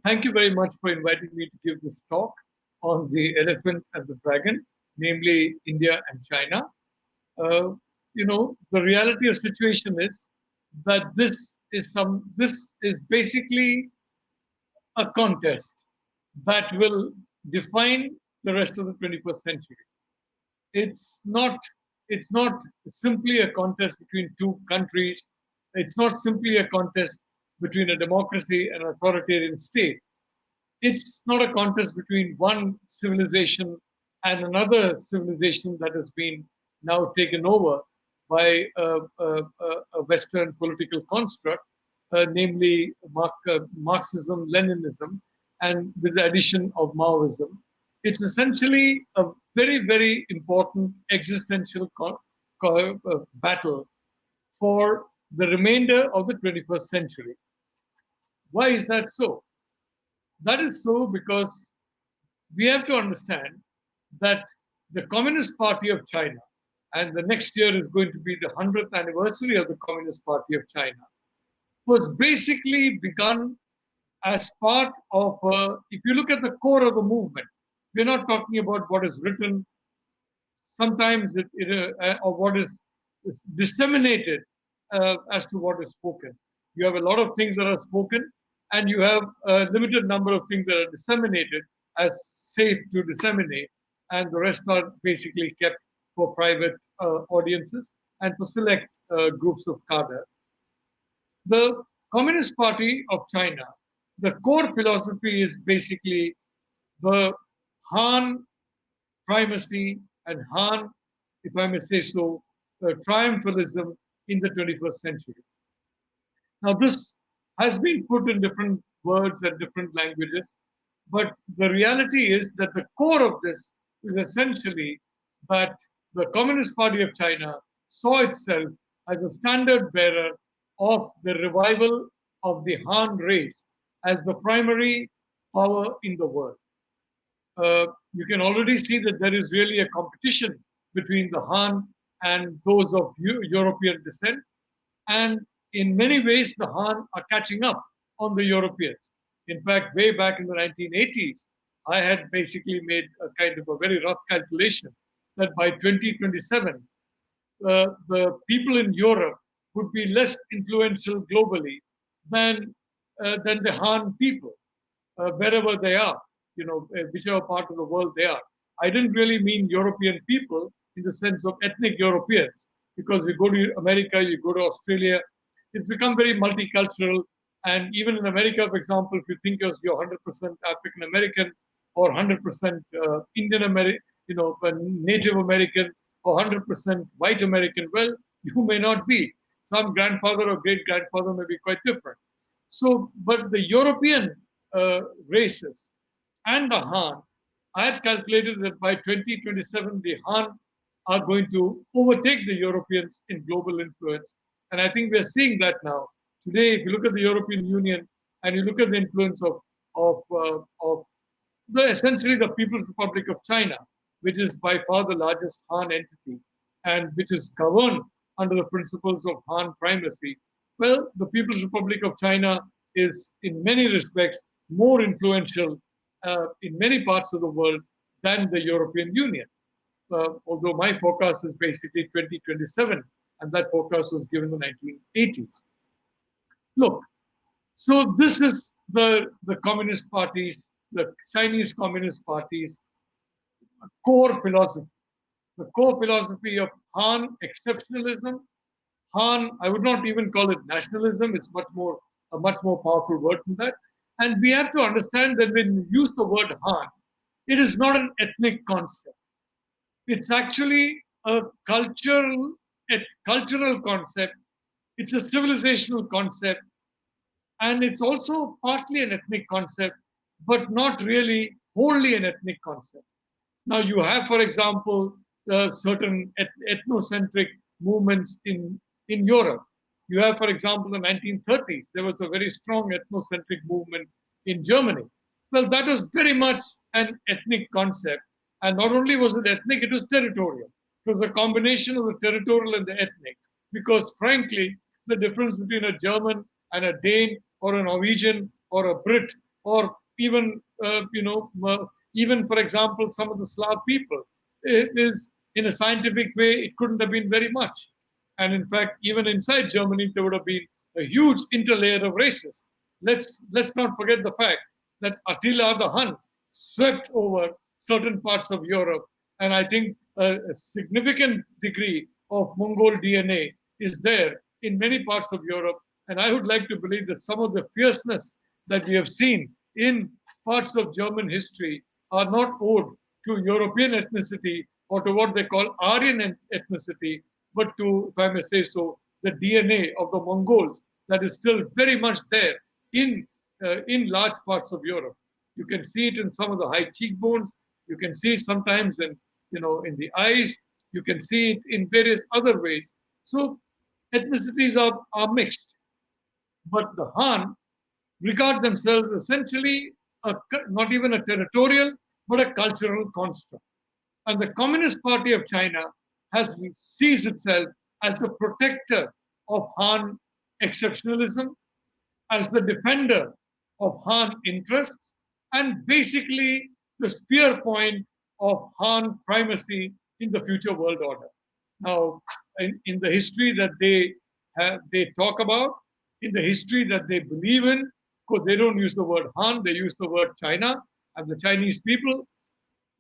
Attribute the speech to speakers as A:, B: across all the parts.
A: Thank you very much for inviting me to give this talk on the elephant and the dragon, namely India and China. Uh, the reality of situation is that this is basically a contest that will define the rest of the 21st century. It's not it's not simply a contest between two countries. It's not simply a contest between a democracy and an authoritarian state. It's not a contest between one civilization and another civilization that has been now taken over by a Western political construct, namely Marxism, Leninism, and with the addition of Maoism. It's essentially a very, very important existential battle for the remainder of the 21st century. Why is that so? That is so because we have to understand that the Communist Party of China, and the next year is going to be the 100th anniversary of the Communist Party of China, was basically begun as part of, if you look at the core of the movement, we're not talking about what is written, sometimes or what is disseminated as to what is spoken. You have a lot of things that are spoken, and you have a limited number of things that are disseminated as safe to disseminate, and the rest are basically kept for private audiences and for select groups of cadres. The Communist Party of China, the core philosophy is basically the Han primacy and Han, if I may say so, triumphalism in the 21st century. Now, this has been put in different words and different languages, but the reality is that the core of this is essentially that the Communist Party of China saw itself as a standard bearer of the revival of the Han race as the primary power in the world. You can already see that there is really a competition between the Han and those of European descent. And in many ways, the Han are catching up on the Europeans. In fact, way back in the 1980s, I had basically made a kind of a very rough calculation that by 2027, the people in Europe would be less influential globally than the Han people, wherever they are, whichever part of the world they are. I didn't really mean European people in the sense of ethnic Europeans, because you go to America, you go to Australia, it's become very multicultural. And even in America, for example, if you think you're 100% African American or 100% Indian American, Native American or 100% white American, well, you may not be. Some grandfather or great grandfather may be quite different. So, but the European races and the Han, I had calculated that by 2027, the Han are going to overtake the Europeans in global influence. And I think we're seeing that now. Today, if you look at the European Union and you look at the influence of essentially the People's Republic of China, which is by far the largest Han entity and which is governed under the principles of Han primacy, well, the People's Republic of China is in many respects more influential in many parts of the world than the European Union. Although my forecast is basically 2027, and that forecast was given in the 1980s. Look, so this is the Communist parties, the Chinese Communist parties' core philosophy. The core philosophy of Han exceptionalism. Han, I would not even call it nationalism. It's a much more powerful word than that. And we have to understand that when you use the word Han, it is not an ethnic concept. It's actually a cultural concept. It's a civilizational concept. And it's also partly an ethnic concept, but not really wholly an ethnic concept. Now, you have, for example, certain ethnocentric movements in Europe. You have, for example, the 1930s, there was a very strong ethnocentric movement in Germany. Well, that was very much an ethnic concept. And not only was it ethnic, it was territorial. It was a combination of the territorial and the ethnic. Because frankly, the difference between a German and a Dane or a Norwegian or a Brit or even, even for example, some of the Slav people, it is in a scientific way, it couldn't have been very much. And in fact, even inside Germany, there would have been a huge interlayer of races. Let's not forget the fact that Attila the Hun swept over certain parts of Europe, and I think a significant degree of Mongol DNA is there in many parts of Europe. And I would like to believe that some of the fierceness that we have seen in parts of German history are not owed to European ethnicity or to what they call Aryan ethnicity, but to, if I may say so, the DNA of the Mongols that is still very much there in large parts of Europe. You can see it in some of the high cheekbones. You can see it sometimes in the eyes. You can see it in various other ways. So ethnicities are mixed. But the Han regard themselves essentially not even a territorial, but a cultural construct. And the Communist Party of China sees itself as the protector of Han exceptionalism, as the defender of Han interests, and basically the spear point of Han primacy in the future world order. Now, in the history that they talk about, in the history that they believe in, because they don't use the word Han, they use the word China and the Chinese people,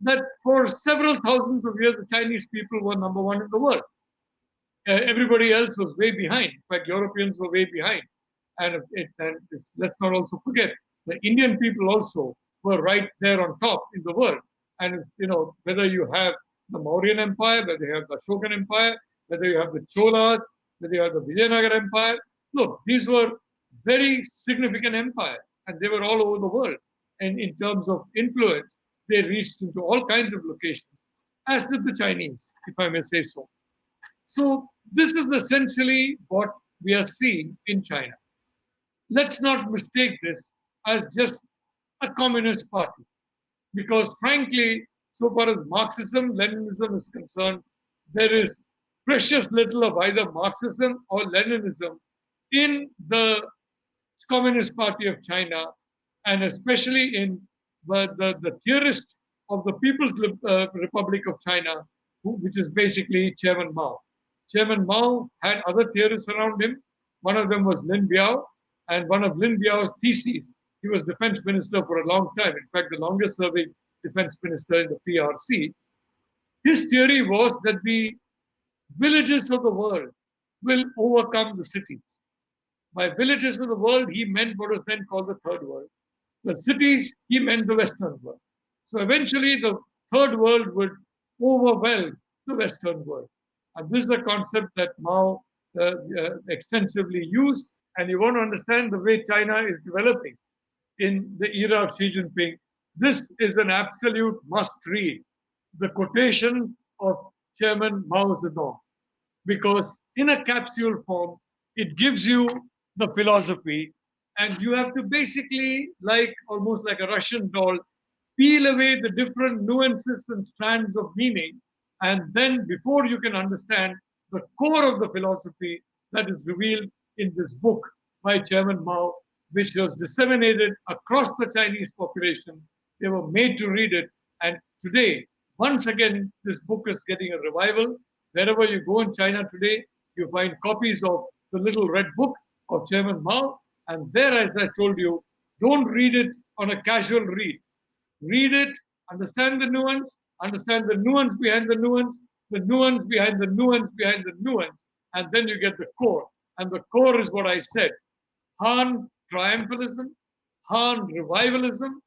A: that for several thousands of years, the Chinese people were number one in the world. Everybody else was way behind. In fact, Europeans were way behind. Let's not also forget, the Indian people also were right there on top in the world. And, whether you have the Mauryan Empire, whether you have the Ashokan Empire, whether you have the Cholas, whether you have the Vijayanagar Empire, look, these were very significant empires, and they were all over the world. And in terms of influence, they reached into all kinds of locations, as did the Chinese, if I may say so. So this is essentially what we are seeing in China. Let's not mistake this as just a communist party, because frankly, so far as Marxism, Leninism is concerned, there is precious little of either Marxism or Leninism in the Communist Party of China, and especially in the theorist of the People's Republic of China, which is basically Chairman Mao. Chairman Mao had other theorists around him. One of them was Lin Biao, and one of Lin Biao's theses, he was defense minister for a long time, in fact, the longest serving defense minister in the PRC. His theory was that the villages of the world will overcome the cities. By villages of the world, he meant what was then called the Third World. The cities, he meant the Western world. So eventually, the Third World would overwhelm the Western world. And this is the concept that Mao extensively used. And you want to understand the way China is developing in the era of Xi Jinping. This is an absolute must read. The Quotations of Chairman Mao Zedong. Because in a capsule form, it gives you the philosophy, and you have to basically, almost like a Russian doll, peel away the different nuances and strands of meaning, and then before you can understand the core of the philosophy that is revealed in this book by Chairman Mao, which was disseminated across the Chinese population. They were made to read it, and today, once again, this book is getting a revival. Wherever you go in China today, you find copies of the little red book of Chairman Mao. And there, as I told you, don't read it on a casual read. Read it, understand the nuance behind the nuance, the nuance behind the nuance behind the nuance, and then you get the core. And the core is what I said: Han triumphalism, Han revivalism,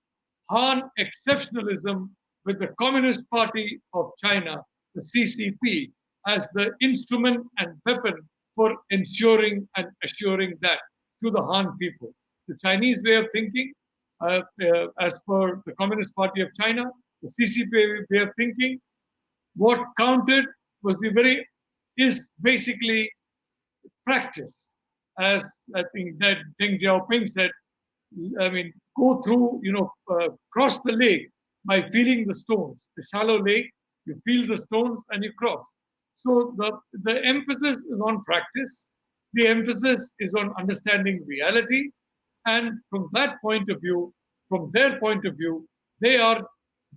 A: Han exceptionalism, with the Communist Party of China, the CCP, as the instrument and weapon for ensuring and assuring that to the Han people. The Chinese way of thinking, as per the Communist Party of China, the CCP way of thinking, what counted was is basically practice. As I think that Deng Xiaoping said, I mean, go through, cross the lake by feeling the stones. The shallow lake, you feel the stones and you cross. So the emphasis is on practice. The emphasis is on understanding reality. And from that point of view, from their point of view, they are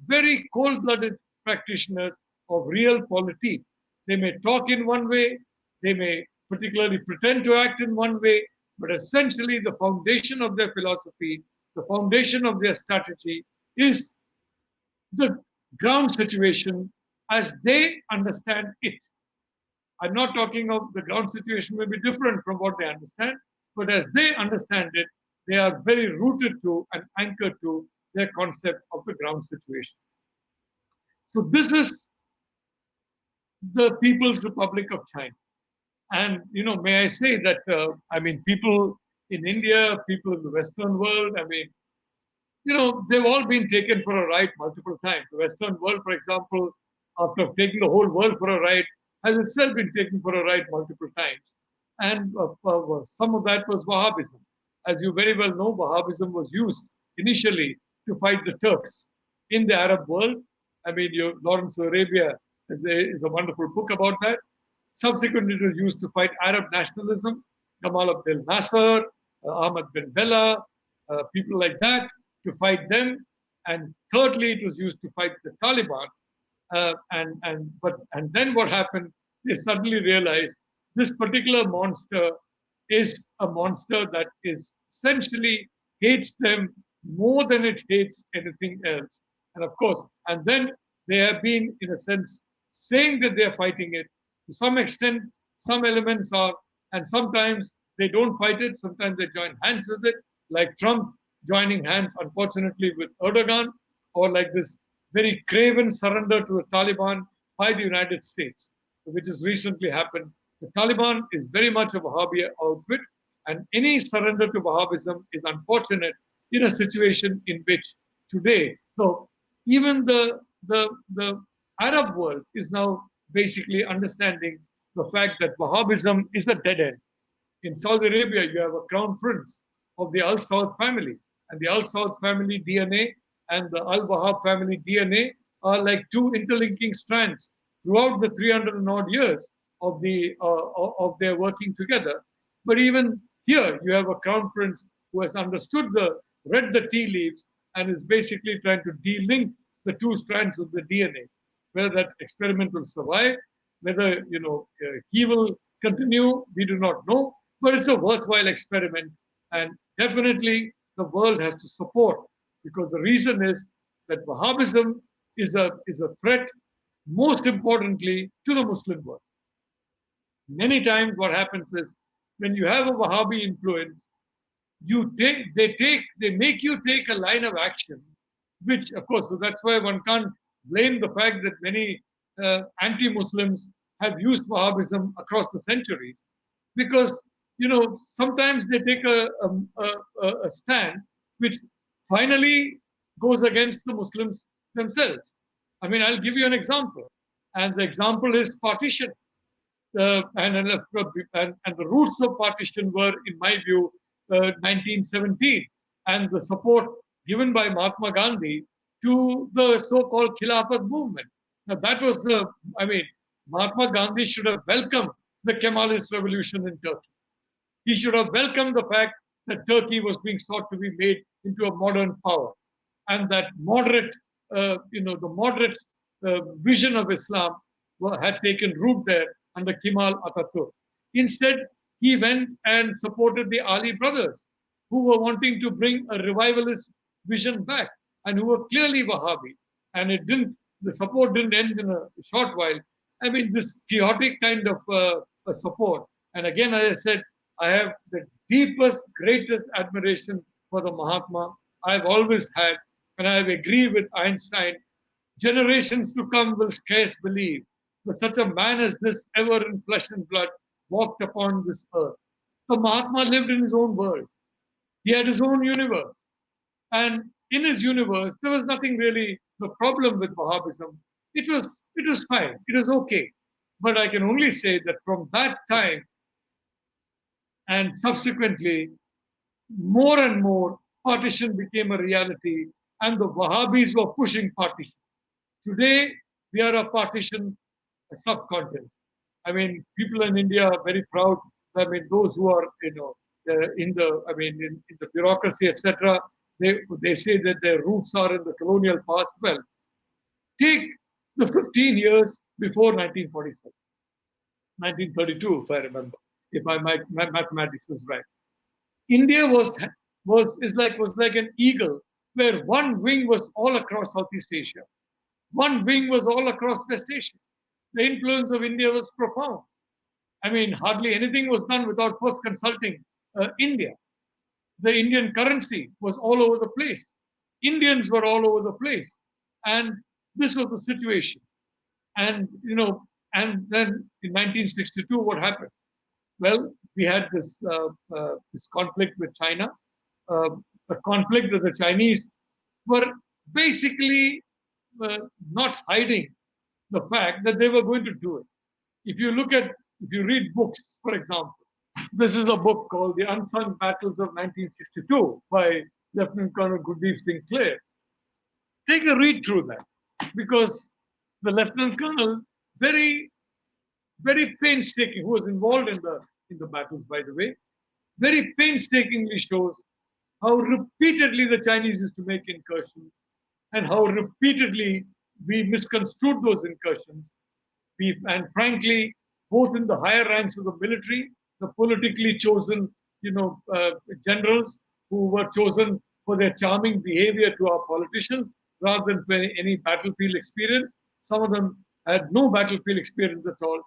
A: very cold blooded practitioners of real polity. They may talk in one way, they may particularly pretend to act in one way, but essentially the foundation of their philosophy, the foundation of their strategy is the ground situation as they understand it. I'm not talking of the ground situation may be different from what they understand, but as they understand it, they are very rooted to and anchored to their concept of the ground situation. So this is the People's Republic of China. And, may I say that, people in India, people in the Western world, they've all been taken for a ride multiple times. The Western world, for example, after taking the whole world for a ride, has itself been taken for a ride multiple times. And some of that was Wahhabism. As you very well know, Wahhabism was used initially to fight the Turks in the Arab world. Lawrence of Arabia is a wonderful book about that. Subsequently, it was used to fight Arab nationalism, Gamal Abdel Nasser, Ahmad bin Bella, people like that, to fight them. And thirdly, it was used to fight the Taliban. And then what happened? They suddenly realized this particular monster is a monster that is essentially hates them more than it hates anything else. And of course, and then they have been, in a sense, saying that they are fighting it. To some extent, some elements are, and sometimes they don't fight it. Sometimes they join hands with it, like Trump joining hands, unfortunately, with Erdogan, or like this very craven surrender to the Taliban by the United States, which has recently happened. The Taliban is very much a Wahhabi outfit, and any surrender to Wahhabism is unfortunate in a situation in which today, so even the Arab world is now basically understanding the fact that Wahhabism is a dead end. In Saudi Arabia, you have a crown prince of the Al Saud family, and the Al Saud family DNA and the Al Wahhab family DNA are like two interlinking strands throughout the 300 and odd years of their working together. But even here, you have a crown prince who has read the tea leaves, and is basically trying to de-link the two strands of the DNA. Whether that experiment will survive, whether he will continue, we do not know. But it's a worthwhile experiment, and definitely the world has to support, because the reason is that Wahhabism is a threat, most importantly, to the Muslim world. Many times, what happens is when you have a Wahhabi influence, they make you take a line of action, which of course, so that's why one can't blame the fact that many anti-Muslims have used Wahhabism across the centuries, because sometimes they take a stand which finally goes against the Muslims themselves. I'll give you an example, and the example is partition. And the roots of partition were, in my view, 1917, and the support given by Mahatma Gandhi to the so-called Khilafat movement. Now, that was Mahatma Gandhi should have welcomed the Kemalist revolution in Turkey. He should have welcomed the fact that Turkey was being sought to be made into a modern power, and that the moderate vision of Islam had taken root there under Kemal Atatürk. Instead, he went and supported the Ali brothers, who were wanting to bring a revivalist vision back, and who were clearly Wahhabi. And the support didn't end in a short while. This chaotic kind of support. And again, as I said, I have the deepest, greatest admiration for the Mahatma. I've always had, and I agree with Einstein, generations to come will scarce believe that such a man as this, ever in flesh and blood, walked upon this earth. So Mahatma lived in his own world. He had his own universe. And in his universe, there was nothing really the problem with Wahhabism. It was fine. It was okay. But I can only say that from that time and subsequently, more and more partition became a reality. and the Wahhabis were pushing partition. Today, we are a partition subcontinent. I mean, people in India are very proud. I mean, those who are, in the, I mean, in the bureaucracy, etc., they say that their roots are in the colonial past. Well, take the 15 years before 1947, 1932, if I remember, if my mathematics is right. India was like an eagle, where one wing was all across Southeast Asia, one wing was all across West Asia. The influence of India was profound. I mean, hardly anything was done without first consulting India. The Indian currency was all over the place. Indians were all over the place. And this was the situation. And, and then in 1962, what happened? Well, we had this conflict with China, uh, a conflict that the Chinese were basically not hiding the fact that they were going to do it. If you read books, for example, this is a book called The Unsung Battles of 1962 by Lieutenant Colonel Gurdeep Singh Clare. Take a read through that, because the Lieutenant Colonel, very, very painstaking, who was involved in the battles, by the way, very painstakingly shows how repeatedly the Chinese used to make incursions and how repeatedly we misconstrued those incursions. And frankly, both in the higher ranks of the military, the politically chosen, generals who were chosen for their charming behavior to our politicians rather than for any battlefield experience. Some of them had no battlefield experience at all.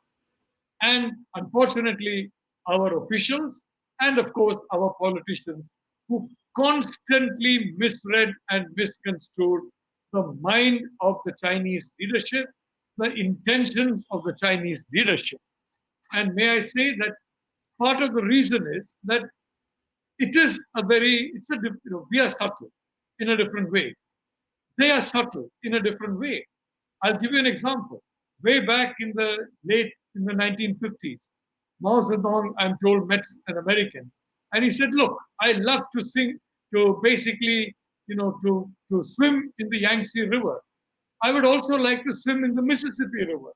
A: And unfortunately, our officials and, of course, our politicians who constantly misread and misconstrued the mind of the Chinese leadership, the intentions of the Chinese leadership. And may I say that part of the reason is that we are subtle in a different way. They are subtle in a different way. I'll give you an example. Way back in the 1950s, Mao Zedong, I'm told, met an American, and he said, "Look, I love to sing, to basically, to swim in the Yangtze River. I would also like to swim in the Mississippi River."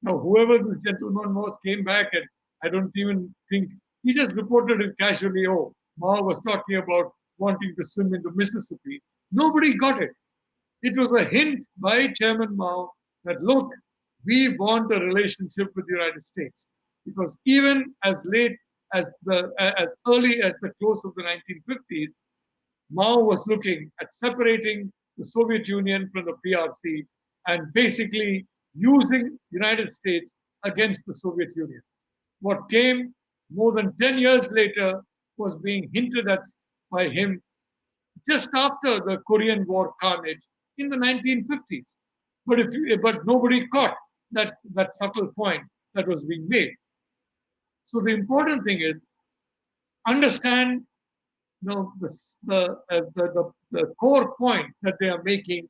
A: Now, whoever this gentleman was came back, and I don't even think he just reported it casually. Oh, Mao was talking about wanting to swim in the Mississippi. Nobody got it. It was a hint by Chairman Mao that, look, we want a relationship with the United States. Because even as late as early as the close of the 1950s, Mao was looking at separating the Soviet Union from the PRC and basically using the United States against the Soviet Union. What came more than 10 years later was being hinted at by him just after the Korean War carnage in the 1950s. But nobody caught that subtle point that was being made. So the important thing is understand, the core point that they are making.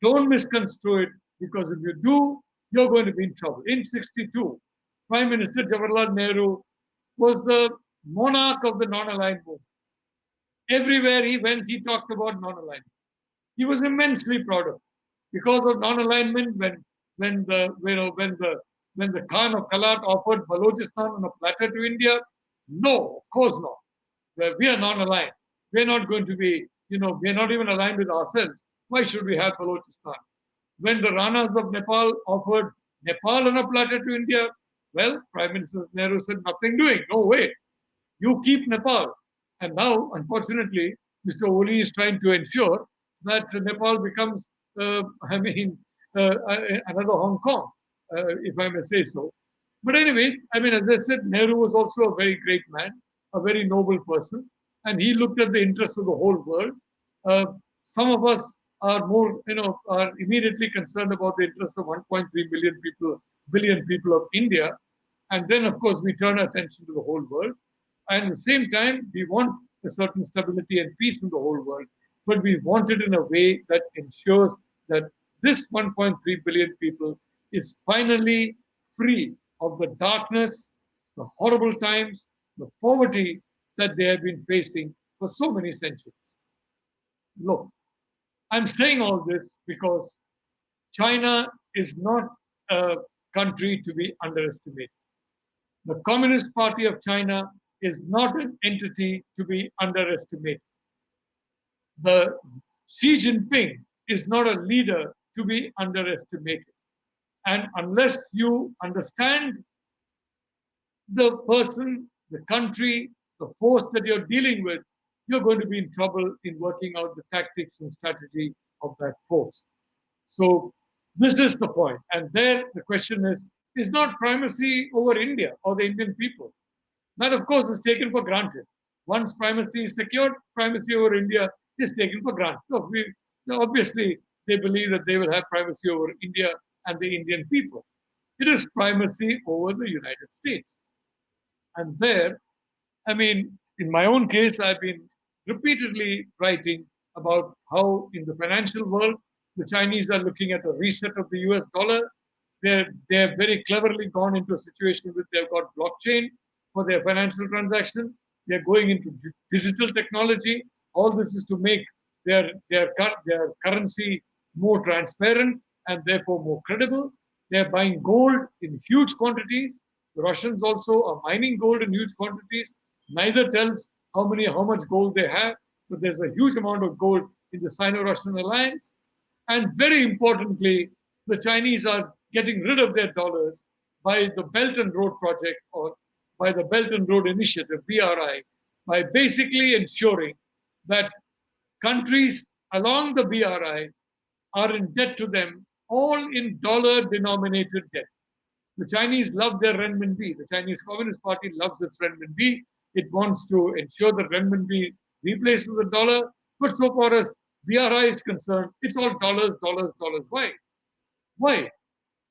A: Don't misconstrue it, because if you do, you're going to be in trouble. In 62, Prime Minister Jawaharlal Nehru was the monarch of the non-aligned movement. Everywhere he went, he talked about non-alignment. He was immensely proud of it. Because of non-alignment, when the Khan of Kalat offered Balochistan on a platter to India, no, of course not. We are non-aligned. We're not going to be, we're not even aligned with ourselves. Why should we have Balochistan? When the Ranas of Nepal offered Nepal on a platter to India, well, Prime Minister Nehru said, nothing doing, no way. You keep Nepal. And now, unfortunately, Mr. Oli is trying to ensure that Nepal becomes, another Hong Kong, if I may say so. But anyway, I mean, as I said, Nehru was also a very great man, a very noble person, and he looked at the interests of the whole world. Some of us are are immediately concerned about the interests of 1.3 billion people of India, and then, of course, we turn our attention to the whole world. And at the same time, we want a certain stability and peace in the whole world, but we want it in a way that ensures that this 1.3 billion people is finally free of the darkness, the horrible times, the poverty that they have been facing for so many centuries. Look, I'm saying all this because China is not a country to be underestimated. The Communist Party of China is not an entity to be underestimated. The Xi Jinping is not a leader to be underestimated. And unless you understand the person, the country, the force that you're dealing with, you're going to be in trouble in working out the tactics and strategy of that force. So this is the point. And there the question is not primacy over India or the Indian people. That, of course, is taken for granted. Once primacy is secured, primacy over India is taken for granted. So obviously, they believe that they will have primacy over India and the Indian people. It is primacy over the United States. And there, I mean, in my own case, I've been repeatedly writing about how in the financial world, the Chinese are looking at a reset of the US dollar. They're very cleverly gone into a situation where they've got blockchain for their financial transaction. They're going into digital technology. All this is to make their currency more transparent and therefore more credible. They're buying gold in huge quantities. The Russians also are mining gold in huge quantities. Neither tells how much gold they have, but there's a huge amount of gold in the Sino-Russian alliance. And very importantly, the Chinese are getting rid of their dollars by the Belt and Road Project or by the Belt and Road Initiative, BRI, by basically ensuring that countries along the BRI are in debt to them, all in dollar denominated debt. The Chinese love their renminbi. The Chinese Communist Party loves its renminbi. It wants to ensure that renminbi replaces the dollar. But so far as BRI is concerned, it's all dollars, dollars, dollars. Why? Why?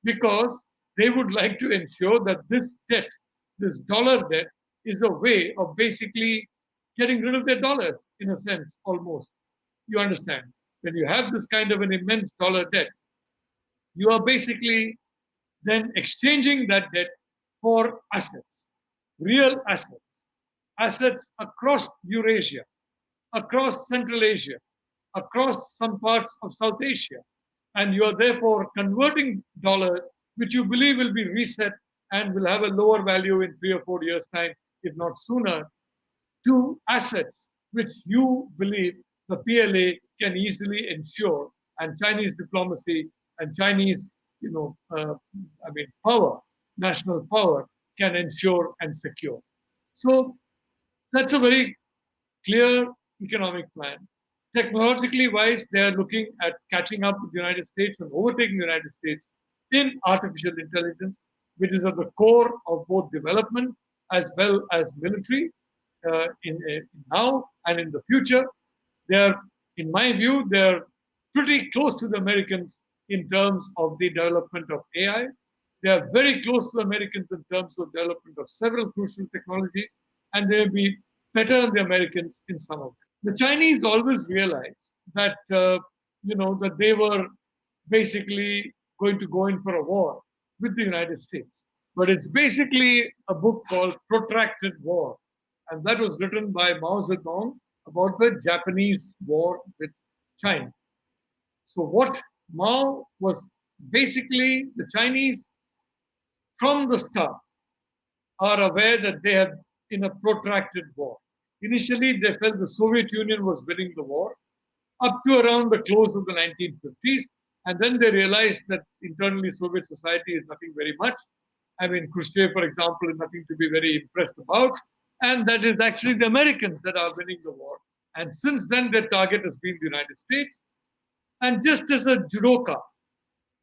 A: Because they would like to ensure that this debt, this dollar debt, is a way of basically getting rid of their dollars, in a sense, almost. You understand? When you have this kind of an immense dollar debt, you are basically then exchanging that debt for assets, real assets, assets across Eurasia, across Central Asia, across some parts of South Asia. And you are therefore converting dollars, which you believe will be reset and will have a lower value in 3 or 4 years' time, if not sooner, to assets which you believe the PLA can easily ensure, and Chinese diplomacy and Chinese, power, national power can ensure and secure. So that's a very clear economic plan. Technologically wise, they are looking at catching up with the United States and overtaking the United States in artificial intelligence, which is at the core of both development as well as military in now and in the future. They are, in my view, they are pretty close to the Americans in terms of the development of AI. They are very close to the Americans in terms of development of several crucial technologies, and they will be better than the Americans in some of them. The Chinese always realized that that they were basically going to go in for a war with the United States. But it's basically a book called Protracted War, and that was written by Mao Zedong about the Japanese war with China. So what Mao was basically, the Chinese from the start are aware that they have in a protracted war. Initially, they felt the Soviet Union was winning the war up to around the close of the 1950s. And then they realized that internally Soviet society is nothing very much. I mean, Khrushchev, for example, is nothing to be very impressed about. And that is actually the Americans that are winning the war. And since then, their target has been the United States. And just as a judoka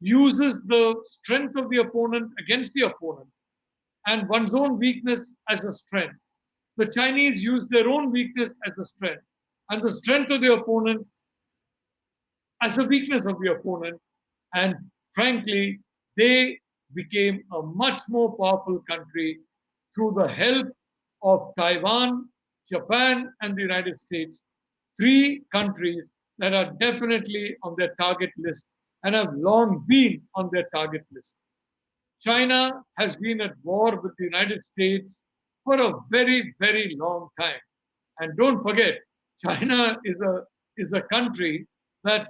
A: uses the strength of the opponent against the opponent and one's own weakness as a strength, the Chinese use their own weakness as a strength and the strength of the opponent as a weakness of the opponent. And frankly, they became a much more powerful country through the help of Taiwan, Japan, and the United States, three countries that are definitely on their target list and have long been on their target list. China has been at war with the United States for a very, very long time. And don't forget, China is a country that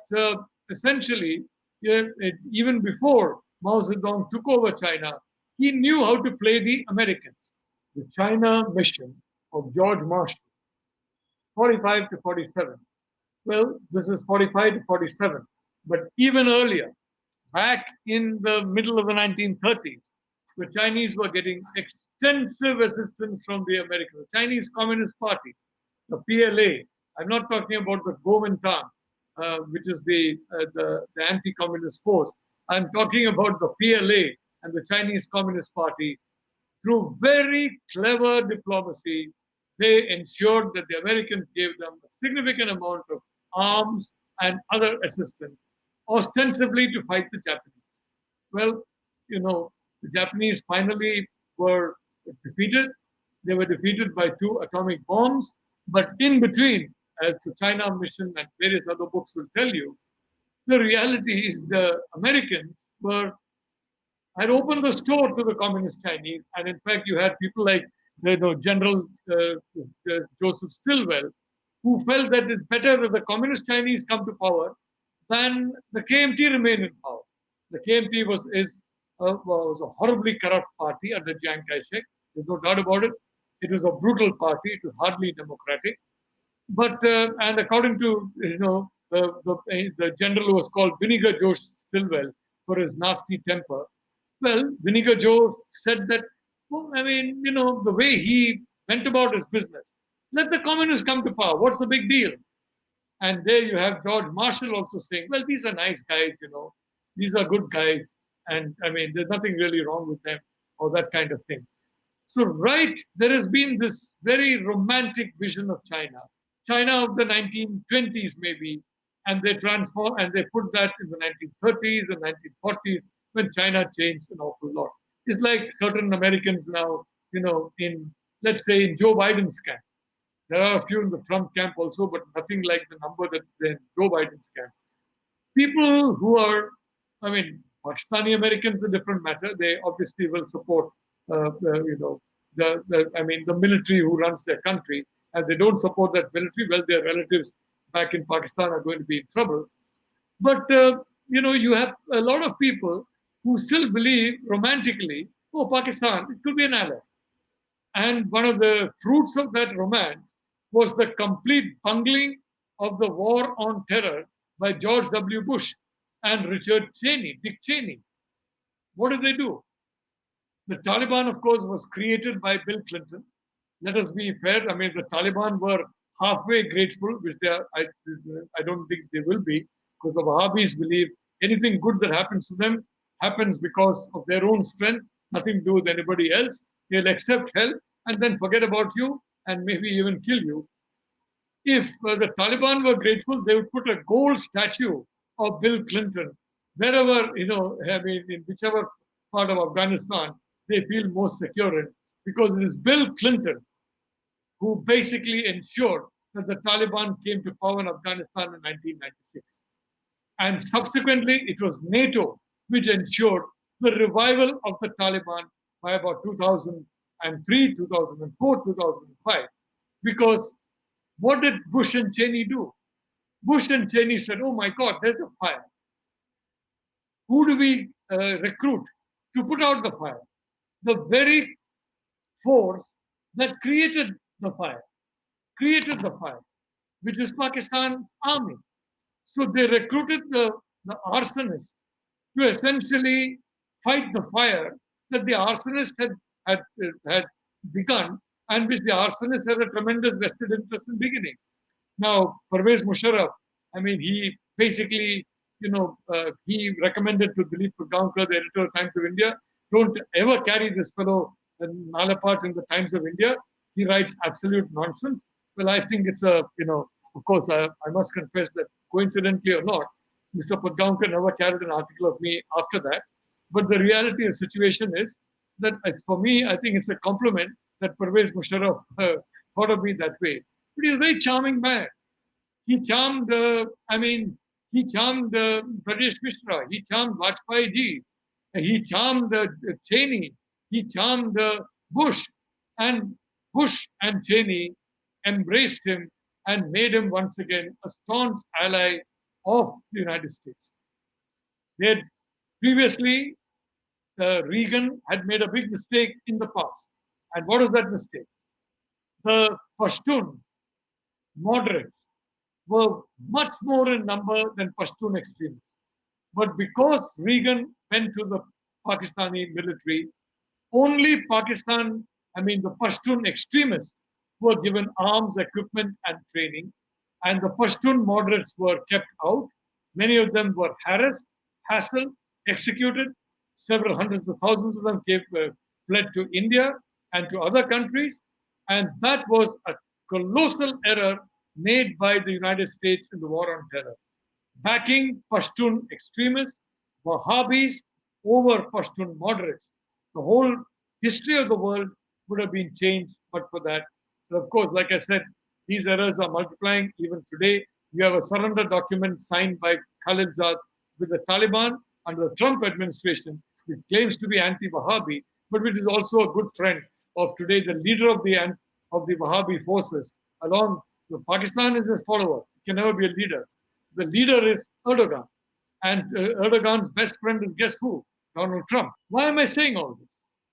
A: essentially, even before Mao Zedong took over China, he knew how to play the Americans. The China mission of George Marshall, 45 to 47. Well, this is 45 to 47. But even earlier, back in the middle of the 1930s, the Chinese were getting extensive assistance from the Americans. The Chinese Communist Party, the PLA. I'm not talking about the Kuomintang, which is the anti-communist force. I'm talking about the PLA and the Chinese Communist Party. Through very clever diplomacy, they ensured that the Americans gave them a significant amount of arms and other assistance, ostensibly to fight the Japanese. Well, the Japanese finally were defeated. They were defeated by 2 atomic bombs. But in between, as the China mission and various other books will tell you, the reality is the Americans had opened the store to the communist Chinese, and in fact, you had people like General Joseph Stilwell, who felt that it's better that the communist Chinese come to power than the KMT remain in power. The KMT was a horribly corrupt party under Chiang Kai-shek. There's no doubt about it. It was a brutal party. It was hardly democratic. But and according to the general who was called Vinegar Joe Stilwell for his nasty temper, well, Vinegar Joe said that, well, I mean, the way he went about his business, let the communists come to power. What's the big deal? And there you have George Marshall also saying, well, these are nice guys, these are good guys. And I mean, there's nothing really wrong with them or that kind of thing. So, right, there has been this very romantic vision of China of the 1920s maybe, and they transform and they put that in the 1930s and 1940s when China changed an awful lot. It's like certain Americans now, in let's say in Joe Biden's camp. There are a few in the Trump camp also, but nothing like the number that's in Joe Biden's camp. People who are, I mean, Pakistani Americans, a different matter. They obviously will support, the military who runs their country, and they don't support that military. Well, their relatives back in Pakistan are going to be in trouble. But you have a lot of people who still believe romantically, oh, Pakistan, it could be an ally. And one of the fruits of that romance was the complete bungling of the war on terror by George W. Bush and Richard Cheney, Dick Cheney. What did they do? The Taliban, of course, was created by Bill Clinton. Let us be fair. I mean, the Taliban were halfway grateful, which I don't think they will be, because the Wahhabis believe anything good that happens to them happens because of their own strength, nothing to do with anybody else. They'll accept help and then forget about you and maybe even kill you. If the Taliban were grateful, they would put a gold statue of Bill Clinton wherever, in whichever part of Afghanistan they feel most secure in, because it is Bill Clinton who basically ensured that the Taliban came to power in Afghanistan in 1996. And subsequently, it was NATO which ensured the revival of the Taliban by about 2003, 2004, 2005. Because what did Bush and Cheney do? Bush and Cheney said, oh my God, there's a fire. Who do we recruit to put out the fire? The very force that created the fire, which is Pakistan's army. So they recruited the arsonists to essentially fight the fire that the arsonist had begun, and which the arsonist had a tremendous vested interest in beginning. Now, Pervez Musharraf, I mean, he basically, he recommended to Dilip Pragankar, the editor of Times of India, don't ever carry this fellow Nalapat in the Times of India. He writes absolute nonsense. Well, I think it's of course, I must confess that coincidentally or not, Mr. Pragankar never carried an article of me after that. But the reality of the situation is that for me, I think it's a compliment that Pervez Musharraf thought of me that way. But he's a very charming man. He charmed, he charmed Pradesh Mishra. He charmed Vajpayee ji. He charmed Cheney. He charmed Bush. And Bush and Cheney embraced him and made him once again a staunch ally of the United States. They had previously, Reagan had made a big mistake in the past. And what was that mistake? The Pashtun moderates were much more in number than Pashtun extremists. But because Reagan went to the Pakistani military, only Pakistan, the Pashtun extremists were given arms, equipment, and training, and the Pashtun moderates were kept out. Many of them were harassed, hassled, executed. Several hundreds of thousands of them fled to India and to other countries. And that was a colossal error made by the United States in the war on terror, backing Pashtun extremists, Wahhabis over Pashtun moderates. The whole history of the world would have been changed but for that. But of course, like I said, these errors are multiplying even today. You have a surrender document signed by Khalilzad with the Taliban under the Trump administration, which claims to be anti-Wahhabi, but which is also a good friend of today, the leader of the Wahhabi forces. Along, Pakistan is his follower; he can never be a leader. The leader is Erdogan, and Erdogan's best friend is guess who? Donald Trump. Why am I saying all this?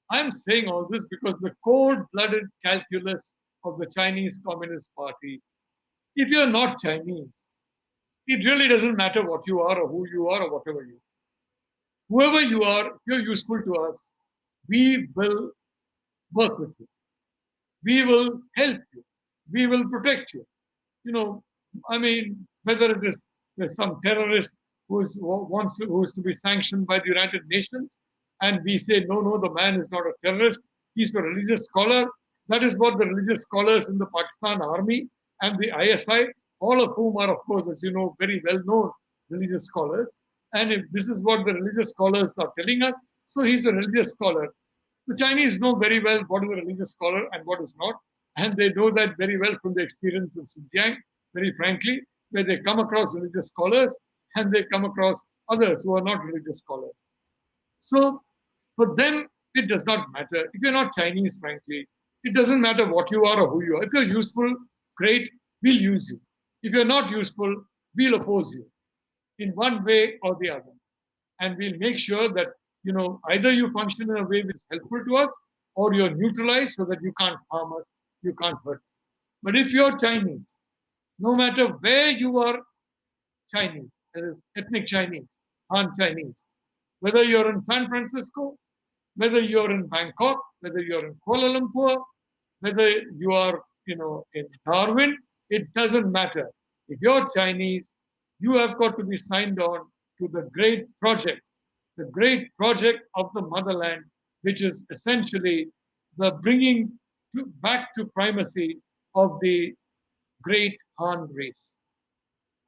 A: I'm saying all this because the cold-blooded calculus of the Chinese Communist Party, if you're not Chinese, it really doesn't matter what you are or who you are or whatever you are. Whoever you are, if you're useful to us, we will work with you. We will help you. We will protect you. Whether it is there's some terrorist who is to be sanctioned by the United Nations, and we say, no, the man is not a terrorist, he's a religious scholar. That is what the religious scholars in the Pakistan army and the ISI, all of whom are, of course, as you know, very well-known religious scholars. And if this is what the religious scholars are telling us, so he's a religious scholar. The Chinese know very well what is a religious scholar and what is not. And they know that very well from the experience of Xinjiang, very frankly, where they come across religious scholars and they come across others who are not religious scholars. So for them, it does not matter. If you're not Chinese, frankly, it doesn't matter what you are or who you are. If you're useful, great, we'll use you. If you're not useful, we'll oppose you in one way or the other. And we'll make sure that, either you function in a way which is helpful to us or you're neutralized so that you can't harm us, you can't hurt us. But if you're Chinese, no matter where you are Chinese, that is ethnic Chinese, Han Chinese, whether you're in San Francisco, whether you're in Bangkok, whether you're in Kuala Lumpur, whether you are, in Darwin, it doesn't matter. If you're Chinese, you have got to be signed on to the great project of the motherland, which is essentially the bringing back to primacy of the great Han race.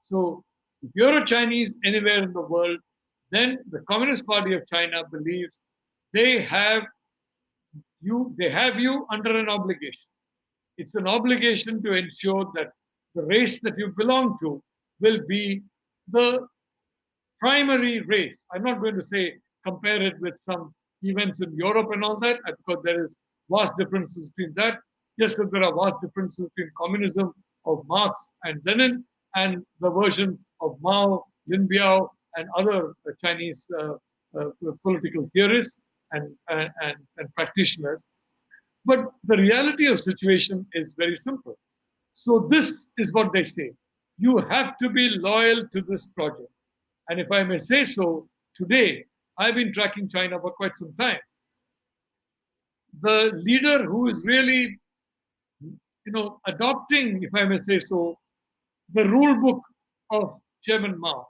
A: So, if you're a Chinese anywhere in the world, then the Communist Party of China believes they have you under an obligation. It's an obligation to ensure that the race that you belong to will be the primary race. I'm not going to say compare it with some events in Europe and all that, because there is vast differences between that. Just as there are vast differences between communism of Marx and Lenin and the version of Mao, Lin Biao, and other Chinese political theorists and practitioners. But the reality of the situation is very simple. So this is what they say. You have to be loyal to this project. And if I may say so, today, I've been tracking China for quite some time. The leader who is really, adopting, if I may say so, the rule book of Chairman Mao,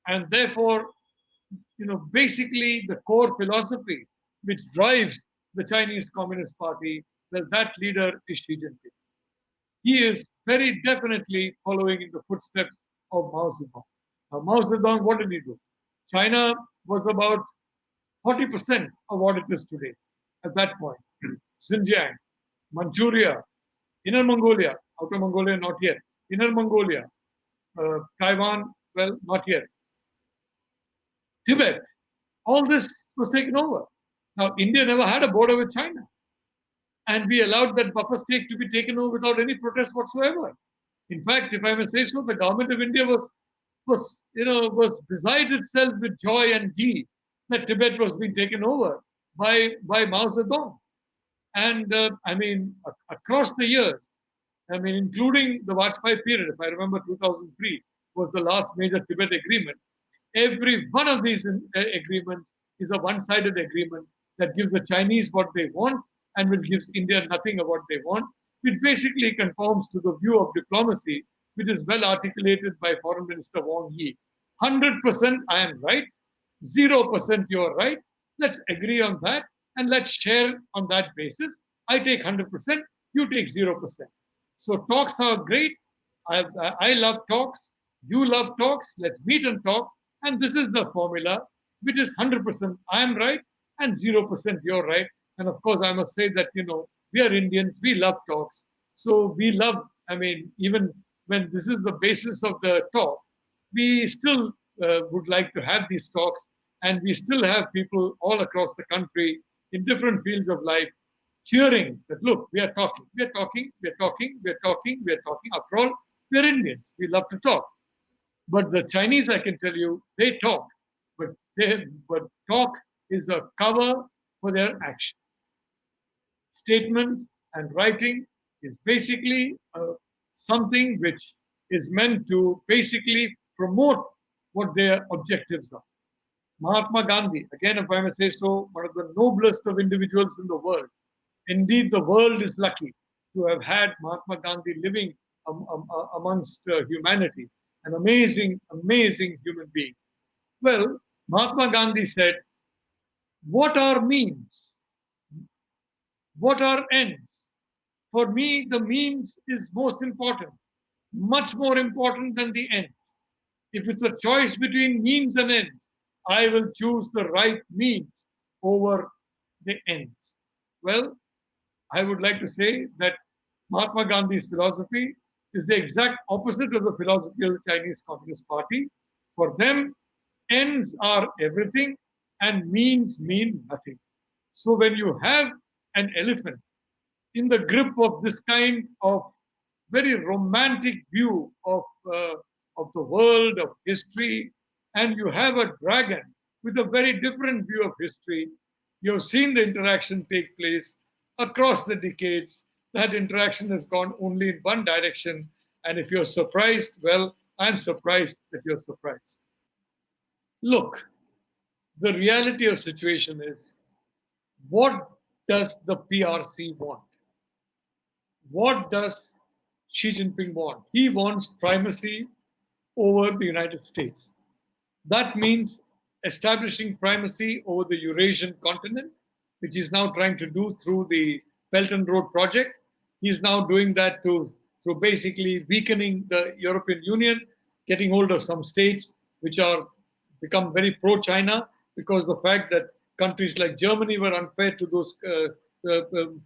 A: and therefore, basically the core philosophy which drives the Chinese Communist Party, well, that leader is Xi Jinping. He is very definitely following in the footsteps of Mao Zedong. Now, Mao Zedong, what did he do? China was about 40% of what it is today at that point. Xinjiang, Manchuria, Inner Mongolia, Outer Mongolia, not yet. Inner Mongolia, Taiwan, well, not yet. Tibet, all this was taken over. Now, India never had a border with China. And we allowed that buffer state to be taken over without any protest whatsoever. In fact, if I may say so, the government of India was was beside itself with joy and glee that Tibet was being taken over by Mao Zedong. And I mean, across the years, I mean, including the Vajpayee period, if I remember, 2003 was the last major Tibet agreement. Every one of these agreements is a one-sided agreement that gives the Chinese what they want and will give India nothing of what they want, which basically conforms to the view of diplomacy, which is well articulated by Foreign Minister Wang Yi. 100% I am right, 0% you're right. Let's agree on that and let's share on that basis. I take 100%, you take 0%. So talks are great. I love talks. You love talks. Let's meet and talk. And this is the formula, which is 100% I'm right and 0% you're right. And of course, I must say that, we are Indians. We love talks. So we love, I mean, even when this is the basis of the talk, we still would like to have these talks. And we still have people all across the country in different fields of life cheering that, look, we are talking, we are talking, we are talking, we are talking, we are talking. After all, we are Indians. We love to talk. But the Chinese, I can tell you, they talk, but talk is a cover for their actions. Statements and writing is basically something which is meant to basically promote what their objectives are. Mahatma Gandhi, again, if I may say so, one of the noblest of individuals in the world. Indeed, the world is lucky to have had Mahatma Gandhi living amongst humanity, an amazing, amazing human being. Well, Mahatma Gandhi said, what are means? What are ends? For me, the means is most important, much more important than the ends. If it's a choice between means and ends, I will choose the right means over the ends. Well, I would like to say that Mahatma Gandhi's philosophy is the exact opposite of the philosophy of the Chinese Communist Party. For them, ends are everything and means mean nothing. So when you have an elephant in the grip of this kind of very romantic view of the world, of history, and you have a dragon with a very different view of history. You've seen the interaction take place across the decades. That interaction has gone only in one direction. And if you're surprised, well, I'm surprised that you're surprised. Look, the reality of the situation is, what does the PRC want? What does Xi Jinping want? He wants primacy over the United States. That means establishing primacy over the Eurasian continent, which he's now trying to do through the Belt and Road project. He's now doing that through basically weakening the European Union, getting hold of some states which are become very pro-China because the fact that countries like Germany were unfair to those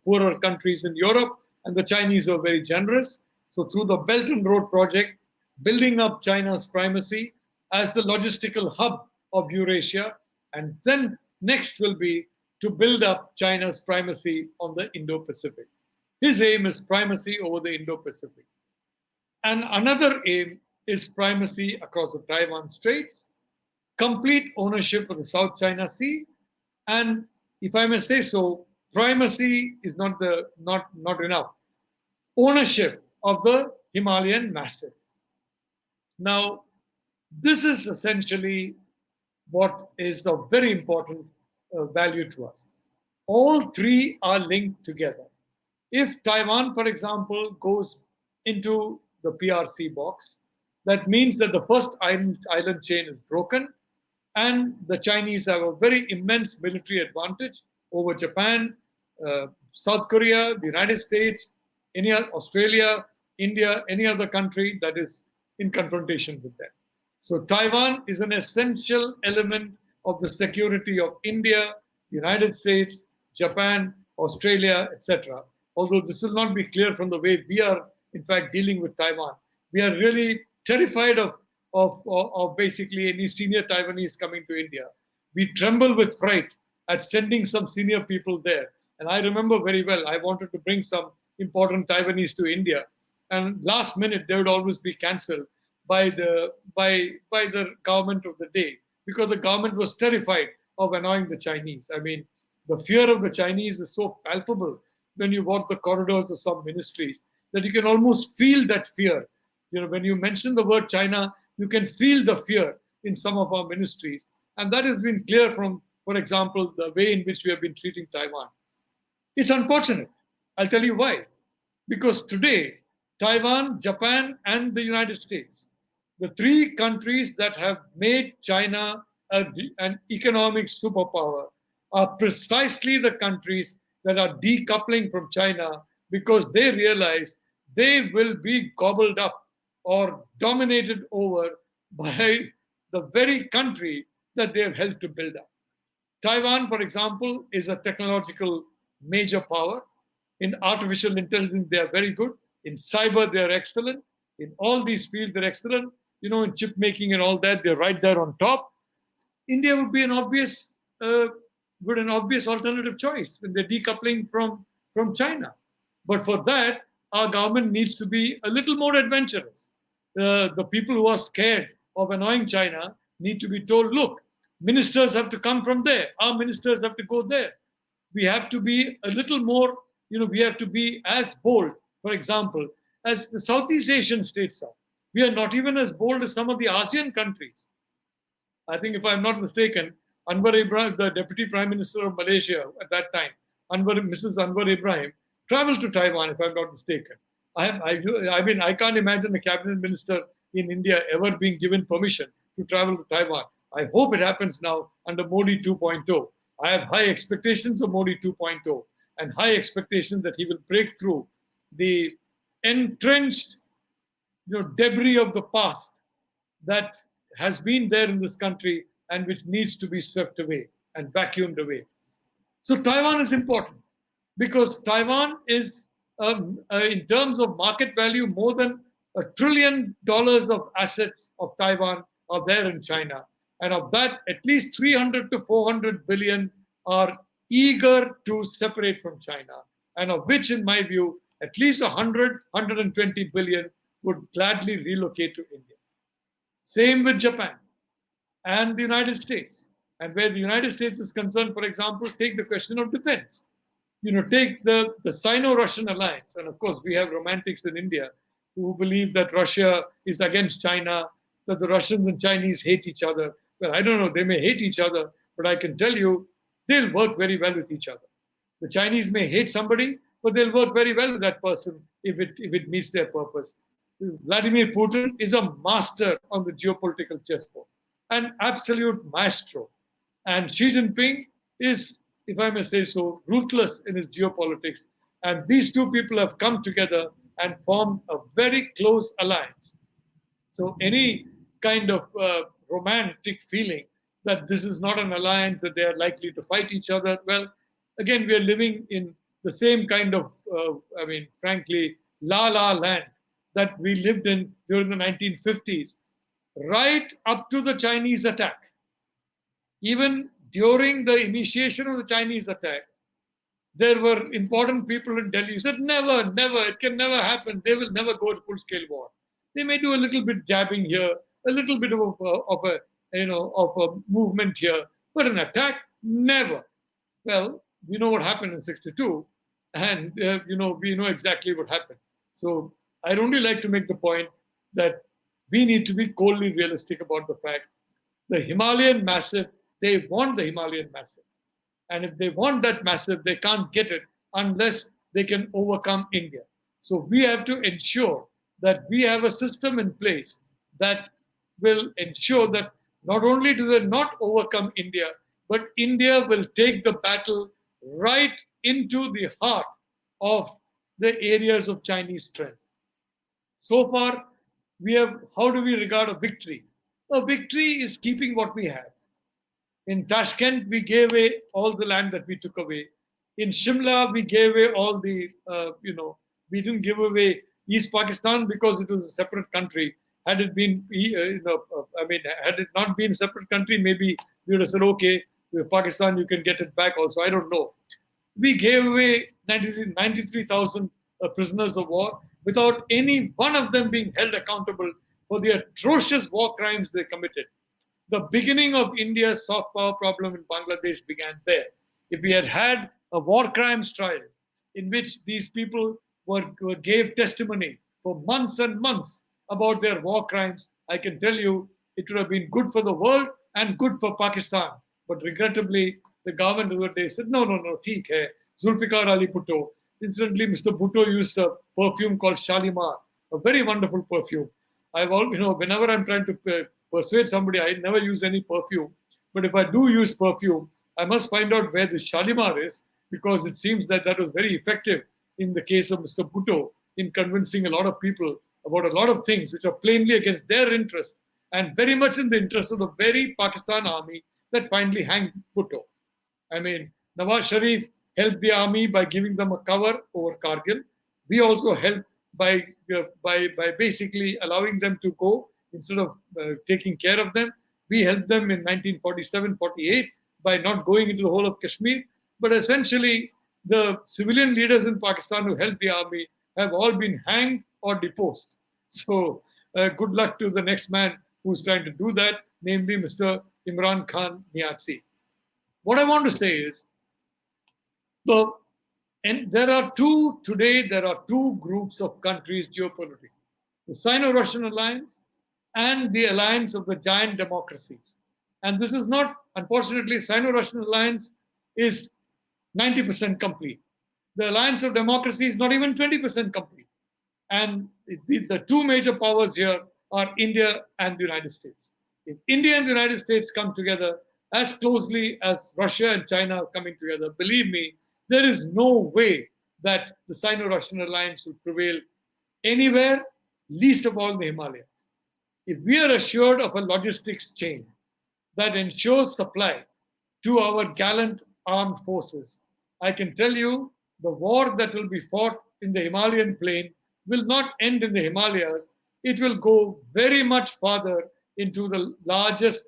A: poorer countries in Europe, and the Chinese were very generous. So through the Belt and Road project, building up China's primacy as the logistical hub of Eurasia, and then next will be to build up China's primacy on the Indo-Pacific. His aim is primacy over the Indo-Pacific. And another aim is primacy across the Taiwan Straits, complete ownership of the South China Sea, and if I may say so, primacy is not enough. Ownership of the Himalayan Massif. Now, this is essentially what is of very important value to us. All three are linked together. If Taiwan, for example, goes into the PRC box, that means that the first island chain is broken, and the Chinese have a very immense military advantage over Japan, South Korea, the United States, Australia, India, any other country that is in confrontation with them. So Taiwan is an essential element of the security of India, United States, Japan, Australia, etc. Although this will not be clear from the way we are, in fact, dealing with Taiwan. We are really terrified of basically any senior Taiwanese coming to India. We tremble with fright at sending some senior people there. And I remember very well, I wanted to bring some important Taiwanese to India. And last minute, they would always be cancelled by the government of the day, because the government was terrified of annoying the Chinese. I mean, the fear of the Chinese is so palpable when you walk the corridors of some ministries that you can almost feel that fear. When you mention the word China, you can feel the fear in some of our ministries, and that has been clear from, for example, the way in which we have been treating Taiwan. It's unfortunate. I'll tell you why. Because today, Taiwan, Japan, and the United States, the three countries that have made China an economic superpower, are precisely the countries that are decoupling from China because they realize they will be gobbled up or dominated over by the very country that they have helped to build up. Taiwan, for example, is a technological major power. In artificial intelligence, they are very good. In cyber, they are excellent. In all these fields, they're excellent. In chip making and all that, they're right there on top. India would be an obvious alternative choice when they're decoupling from China. But for that, our government needs to be a little more adventurous. The people who are scared of annoying China need to be told, look, ministers have to come from there. Our ministers have to go there. We have to be a little more, we have to be as bold, for example, as the Southeast Asian states are. We are not even as bold as some of the ASEAN countries. I think, if I'm not mistaken, Anwar Ibrahim, the Deputy Prime Minister of Malaysia at that time, Mrs. Anwar Ibrahim, traveled to Taiwan, if I'm not mistaken. I can't imagine a cabinet minister in India ever being given permission to travel to Taiwan. I hope it happens now under Modi 2.0. I have high expectations of Modi 2.0 and high expectations that he will break through the entrenched debris of the past that has been there in this country and which needs to be swept away and vacuumed away. So Taiwan is important because Taiwan is, in terms of market value, more than $1 trillion of assets of Taiwan are there in China. And of that, at least 300 to 400 billion are eager to separate from China. And of which, in my view, at least 100, 120 billion would gladly relocate to India. Same with Japan and the United States. And where the United States is concerned, for example, take the question of defense. Take the Sino-Russian alliance. And of course, we have romantics in India who believe that Russia is against China, that the Russians and Chinese hate each other. Well, I don't know, they may hate each other, but I can tell you they'll work very well with each other. The Chinese may hate somebody, but they'll work very well with that person if it meets their purpose. Vladimir Putin is a master on the geopolitical chessboard, an absolute maestro. And Xi Jinping is, if I may say so, ruthless in his geopolitics. And these two people have come together and formed a very close alliance. So any kind of romantic feeling that this is not an alliance, that they are likely to fight each other, well, again, we are living in the same kind of, frankly, la-la land that we lived in during the 1950s, right up to the Chinese attack. Even during the initiation of the Chinese attack, there were important people in Delhi who said, never, never, it can never happen. They will never go to full-scale war. They may do a little bit jabbing here, a little bit of a movement here, but an attack, never. Well, we know what happened in '62, and we know exactly what happened. So I'd only like to make the point that we need to be coldly realistic about the fact the Himalayan massif, they want the Himalayan massif. And if they want that massif, they can't get it unless they can overcome India. So we have to ensure that we have a system in place that will ensure that not only do they not overcome India, but India will take the battle right into the heart of the areas of Chinese strength. So far, how do we regard a victory? A victory is keeping what we have. In Tashkent, we gave away all the land that we took away. In Shimla, we gave away all the, we didn't give away East Pakistan because it was a separate country. Had it been, had it not been a separate country, maybe we would have said, okay, Pakistan, you can get it back also. I don't know. We gave away 93,000 prisoners of war without any one of them being held accountable for the atrocious war crimes they committed. The beginning of India's soft power problem in Bangladesh began there. If we had had a war crimes trial in which these people gave testimony for months and months about their war crimes, I can tell you it would have been good for the world and good for Pakistan. But regrettably, the government of the day said, no, no, no, theek hai. Zulfikar Ali Bhutto. Incidentally, Mr. Bhutto used a perfume called Shalimar, a very wonderful perfume. Whenever I'm trying to persuade somebody, I never use any perfume. But if I do use perfume, I must find out where the Shalimar is, because it seems that that was very effective in the case of Mr. Bhutto in convincing a lot of people about a lot of things which are plainly against their interest and very much in the interest of the very Pakistan army that finally hanged Bhutto. I mean, Nawaz Sharif helped the army by giving them a cover over Kargil. We also helped by basically allowing them to go instead of taking care of them. We helped them in 1947-48 by not going into the whole of Kashmir. But essentially, the civilian leaders in Pakistan who helped the army have all been hanged or deposed. So good luck to the next man who's trying to do that, namely Mr. Imran Khan Niazi. What I want to say is, there are two groups of countries geopolitically: the Sino-Russian alliance and the alliance of the giant democracies. And this is not, unfortunately, Sino-Russian alliance is 90% complete. The alliance of democracy is not even 20% complete. And the two major powers here are India and the United States. If India and the United States come together as closely as Russia and China are coming together, believe me, there is no way that the Sino-Russian alliance will prevail anywhere, least of all in the Himalayas. If we are assured of a logistics chain that ensures supply to our gallant armed forces, I can tell you the war that will be fought in the Himalayan plain will not end in the Himalayas. It will go very much farther into the largest,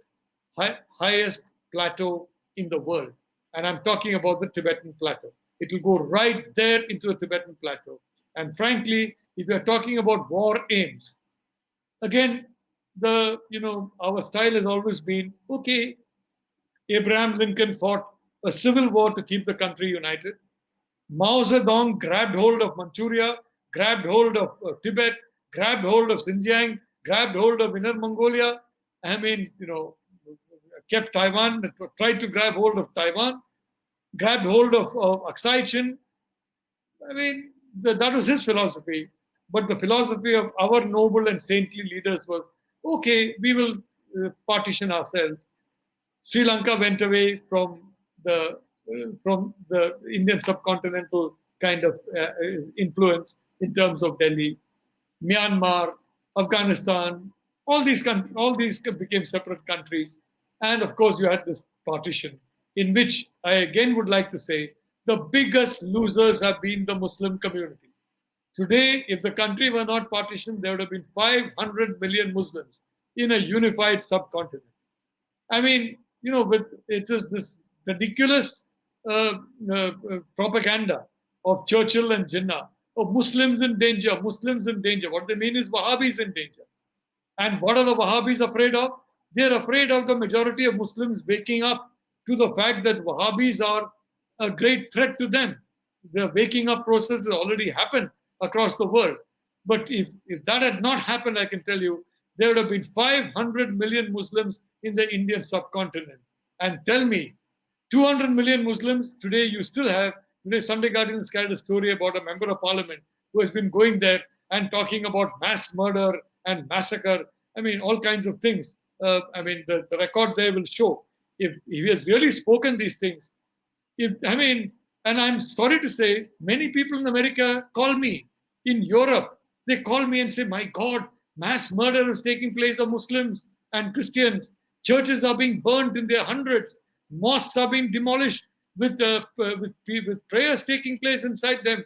A: highest plateau in the world. And I'm talking about the Tibetan plateau. It will go right there into the Tibetan plateau. And frankly, if you're talking about war aims, again, our style has always been, okay, Abraham Lincoln fought a civil war to keep the country united. Mao Zedong grabbed hold of Manchuria, grabbed hold of Tibet, grabbed hold of Xinjiang, grabbed hold of Inner Mongolia. Kept Taiwan, tried to grab hold of Taiwan, grabbed hold of Aksai Chin. That was his philosophy. But the philosophy of our noble and saintly leaders was, okay, we will partition ourselves. Sri Lanka went away from the Indian subcontinental kind of influence in terms of Delhi. Myanmar, Afghanistan, all these became separate countries. And of course, you had this partition, in which I again would like to say the biggest losers have been the Muslim community. Today, if the country were not partitioned, there would have been 500 million Muslims in a unified subcontinent. It is this ridiculous propaganda of Churchill and Jinnah of Muslims in danger, Muslims in danger. What they mean is Wahhabis in danger. And what are the Wahhabis afraid of? They're afraid of the majority of Muslims waking up to the fact that Wahhabis are a great threat to them. The waking up process has already happened across the world. But if that had not happened, I can tell you, there would have been 500 million Muslims in the Indian subcontinent. And tell me, 200 million Muslims, today Sunday Guardian has carried a story about a member of parliament who has been going there and talking about mass murder and massacre. All kinds of things. The record there will show. If he has really spoken these things, and I'm sorry to say, many people in America call me. In Europe, they call me and say, my God, mass murder is taking place of Muslims and Christians. Churches are being burnt in their hundreds. Mosques are being demolished with prayers taking place inside them.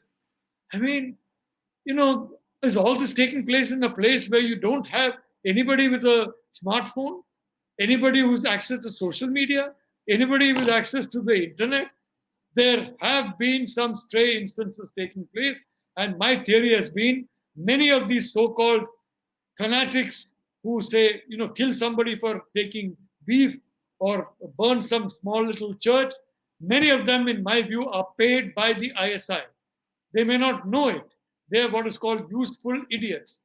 A: Is all this taking place in a place where you don't have anybody with a smartphone, anybody who's access to social media, anybody with access to the internet? There have been some stray instances taking place, and my theory has been many of these so-called fanatics who say, kill somebody for taking beef or burn some small little church, many of them, in my view, are paid by the ISI. They may not know it. They are what is called useful idiots.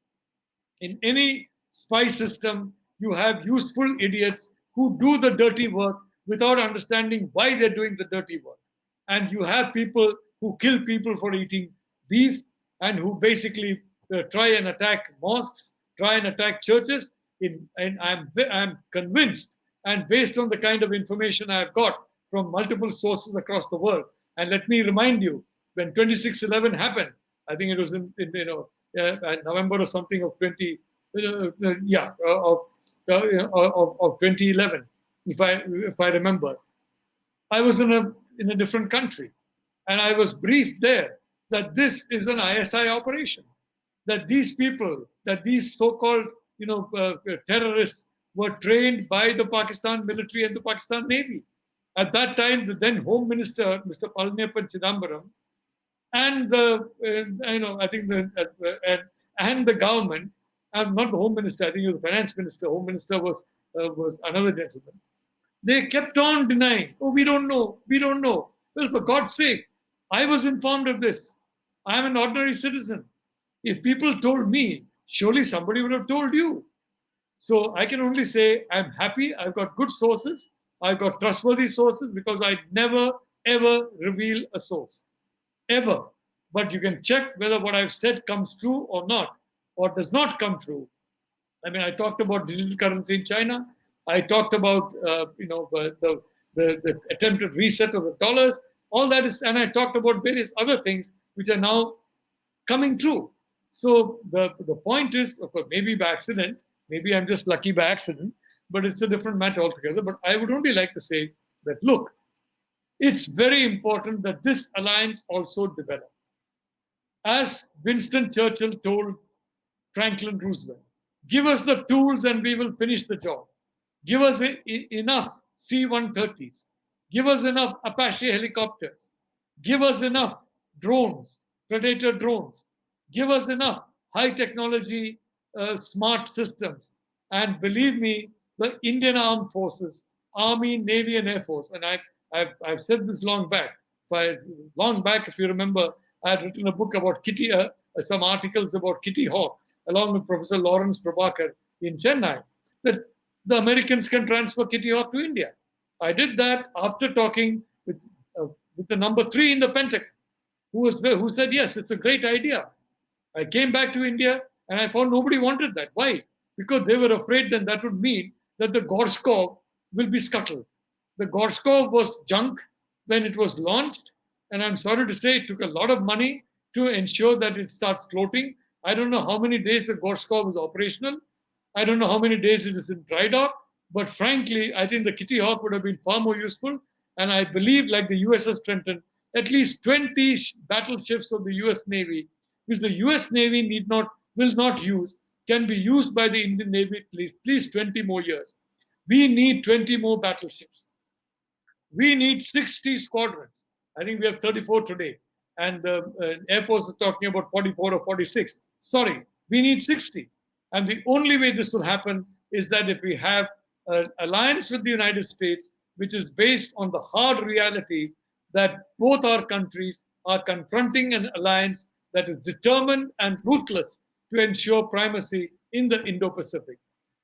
A: In any spy system, you have useful idiots who do the dirty work without understanding why they're doing the dirty work. And you have people who kill people for eating beef and who basically try and attack mosques, try and attack churches. And I'm convinced, and based on the kind of information I've got from multiple sources across the world. And let me remind you, when 26/11 happened, I think it was in November or something of 20, of 2011, if I remember. I was in a different country, and I was briefed there that this is an ISI operation, that these people, that these so-called terrorists were trained by the Pakistan military and the Pakistan Navy. At that time, the then Home Minister, Mr. Palniappan Chidambaram, and I think and the government, and not the Home Minister, I think it was the Finance Minister. Home Minister was another gentleman. They kept on denying, oh, we don't know, we don't know. Well, for God's sake, I was informed of this. I am an ordinary citizen. If people told me, surely somebody would have told you. So I can only say I'm happy. I've got good sources. I've got trustworthy sources because I never, ever reveal a source. Ever. But you can check whether what I've said comes true or not, or does not come true. I mean, I talked about digital currency in China. I talked about the attempted reset of the dollars. All that is, and I talked about various other things which are now coming true. So the point is, of course, maybe by accident, maybe I'm just lucky by accident, but it's a different matter altogether. But I would only like to say that, look, it's very important that this alliance also develop. As Winston Churchill told Franklin Roosevelt, give us the tools and we will finish the job. Give us enough C-130s. Give us enough Apache helicopters. Give us enough drones, Predator drones. Give us enough high technology, smart systems. And believe me, the Indian Armed Forces, Army, Navy, and Air Force, and I've said this long back. If you remember, I had written a book about some articles about Kitty Hawk, along with Professor Lawrence Prabhakar in Chennai, that the Americans can transfer Kitty Hawk to India. I did that after talking with the number 3 in the Pentagon, who said, yes, it's a great idea. I came back to India and I found nobody wanted that. Why? Because they were afraid then that would mean that the Gorshkov will be scuttled. The Gorshkov was junk when it was launched, and I'm sorry to say it took a lot of money to ensure that it starts floating. I don't know how many days the Gorshkov is operational. I don't know how many days it is in dry dock. But frankly, I think the Kitty Hawk would have been far more useful. And I believe, like the USS Trenton, at least 20 battleships of the US Navy, which the US Navy will not use, can be used by the Indian Navy at least 20 more years. We need 20 more battleships. We need 60 squadrons. I think we have 34 today. And the Air Force is talking about 44 or 46. Sorry, we need 60. And the only way this will happen is that if we have an alliance with the United States, which is based on the hard reality that both our countries are confronting an alliance that is determined and ruthless to ensure primacy in the Indo-Pacific.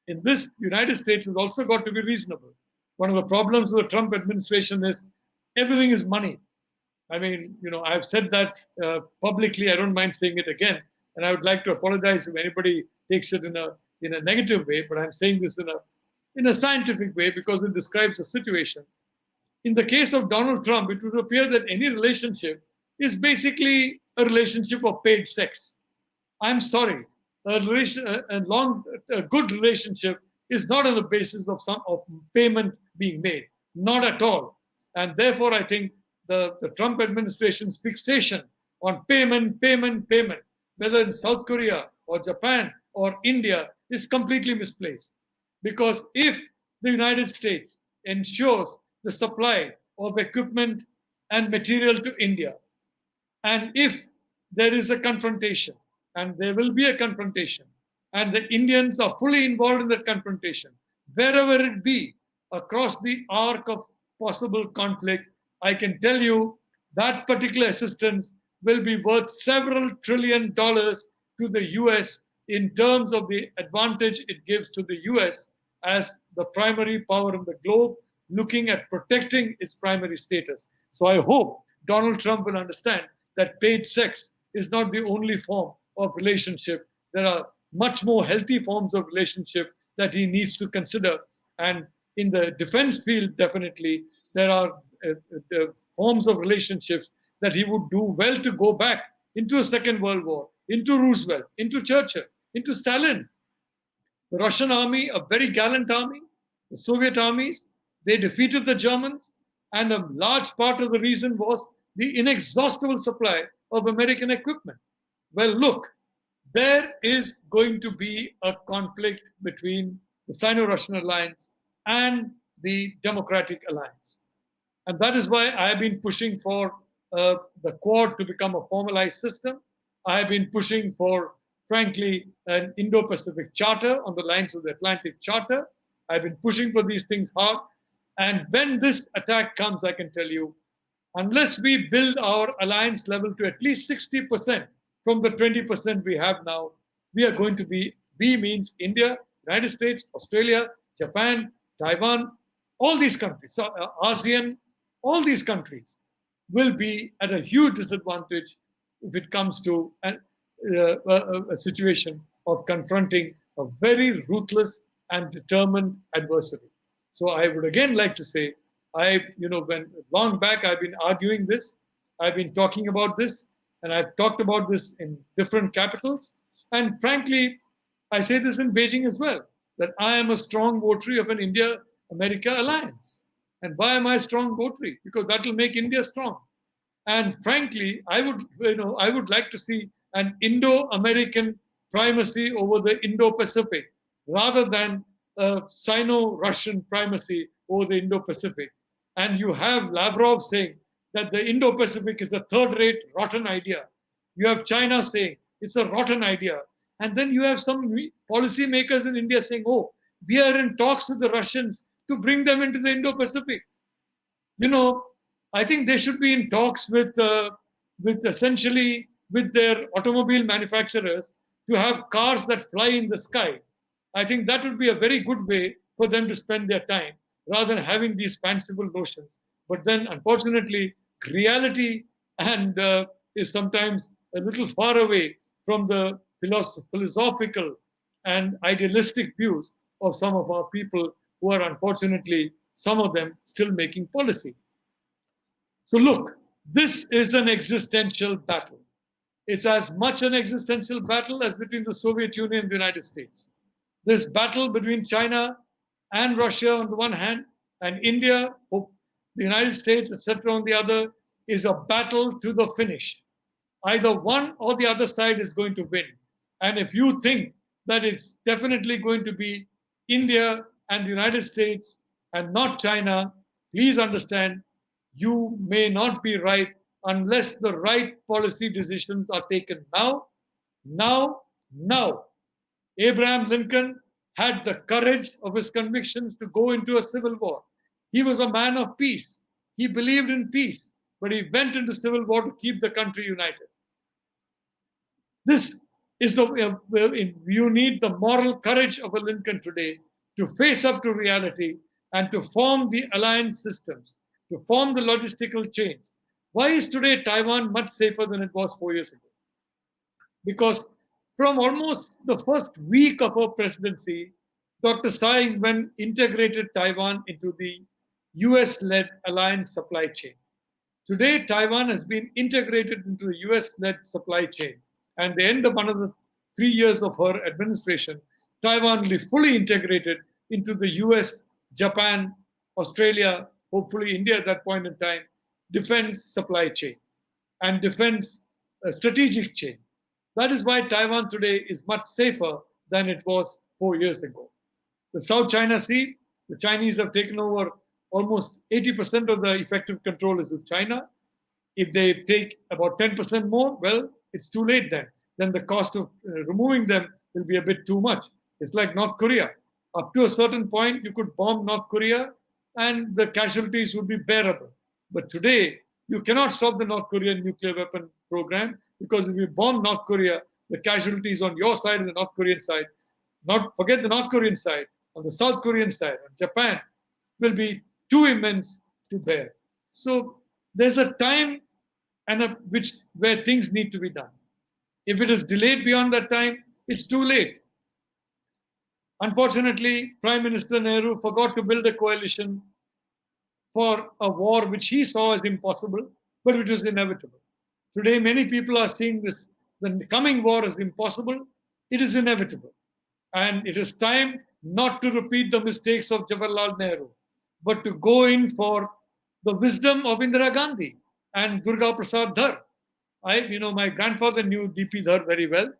A: In this, the United States has also got to be reasonable. One of the problems with the Trump administration is everything is money. I mean, I've said that publicly. I don't mind saying it again. And I would like to apologize if anybody takes it in a negative way, but I'm saying this in a scientific way because it describes the situation. In the case of Donald Trump, it would appear that any relationship is basically a relationship of paid sex. I'm sorry. A good relationship is not on the basis of payment being made. Not at all. And therefore, I think the Trump administration's fixation on payment, whether in South Korea or Japan or India, is completely misplaced. Because if the United States ensures the supply of equipment and material to India, and if there is a confrontation, and there will be a confrontation, and the Indians are fully involved in that confrontation, wherever it be, across the arc of possible conflict, I can tell you that particular assistance will be worth several trillion dollars to the US in terms of the advantage it gives to the US as the primary power in the globe, looking at protecting its primary status. So I hope Donald Trump will understand that paid sex is not the only form of relationship. There are much more healthy forms of relationship that he needs to consider. And in the defense field, definitely, there are forms of relationships that he would do well to go back into a Second World War, into Roosevelt, into Churchill, into Stalin. The Russian army, a very gallant army, the Soviet armies, they defeated the Germans, and a large part of the reason was the inexhaustible supply of American equipment. Well, look, there is going to be a conflict between the Sino-Russian alliance and the Democratic alliance. And that is why I have been pushing for the Quad to become a formalized system. I have been pushing for, frankly, an Indo-Pacific Charter on the lines of the Atlantic Charter. I've been pushing for these things hard. And when this attack comes, I can tell you, unless we build our alliance level to at least 60% from the 20% we have now, we are going to be, we means India, United States, Australia, Japan, Taiwan, all these countries, ASEAN, all these countries will be at a huge disadvantage if it comes to a situation of confronting a very ruthless and determined adversary. So I would again like to say, when long back I've been arguing this, I've been talking about this, and I've talked about this in different capitals. And frankly, I say this in Beijing as well, that I am a strong votary of an India-America alliance. And why am I a strong votary? Because that will make India strong. And frankly, I would like to see an Indo-American primacy over the Indo-Pacific rather than a Sino-Russian primacy over the Indo-Pacific. And you have Lavrov saying that the Indo-Pacific is a third-rate, rotten idea. You have China saying it's a rotten idea. And then you have some policymakers in India saying, oh, we are in talks with the Russians to bring them into the Indo-Pacific. I think they should be in talks with essentially with their automobile manufacturers to have cars that fly in the sky. I think that would be a very good way for them to spend their time rather than having these fanciful notions. But then, unfortunately, reality and is sometimes a little far away from the philosophical and idealistic views of some of our people who are, unfortunately, some of them still making policy. So look, this is an existential battle. It's as much an existential battle as between the Soviet Union and the United States. This battle between China and Russia on the one hand, and India, the United States, etc., on the other, is a battle to the finish. Either one or the other side is going to win. And if you think that it's definitely going to be India and the United States and not China, please understand you may not be right unless the right policy decisions are taken now, now, now. Abraham Lincoln had the courage of his convictions to go into a civil war. He was a man of peace. He believed in peace, but he went into civil war to keep the country united. This is you need the moral courage of a Lincoln today to face up to reality and to form the alliance systems, to form the logistical chains. Why is today Taiwan much safer than it was 4 years ago? Because from almost the first week of her presidency, Dr. Tsai Ing-wen integrated Taiwan into the US-led alliance supply chain. Today, Taiwan has been integrated into the US-led supply chain. And at the end of another 3 years of her administration, Taiwan will be fully integrated into the US, Japan, Australia, hopefully India at that point in time, defense supply chain and defense strategic chain. That is why Taiwan today is much safer than it was 4 years ago. The South China Sea, the Chinese have taken over almost 80% of the effective control is with China. If they take about 10% more, well, it's too late then. Then the cost of removing them will be a bit too much. It's like North Korea. Up to a certain point, you could bomb North Korea and the casualties would be bearable. But today, you cannot stop the North Korean nuclear weapon program, because if you bomb North Korea, the casualties on your side and the North Korean side, not forget the North Korean side, on the South Korean side, on Japan, will be too immense to bear. So there's a time where things need to be done. If it is delayed beyond that time, it's too late. Unfortunately, Prime Minister Nehru forgot to build a coalition for a war which he saw as impossible, but which was inevitable. Today, many people are seeing this, the coming war as impossible. It is inevitable. And it is time not to repeat the mistakes of Jawaharlal Nehru, but to go in for the wisdom of Indira Gandhi and Durga Prasad Dhar. My grandfather knew DP Dhar very well.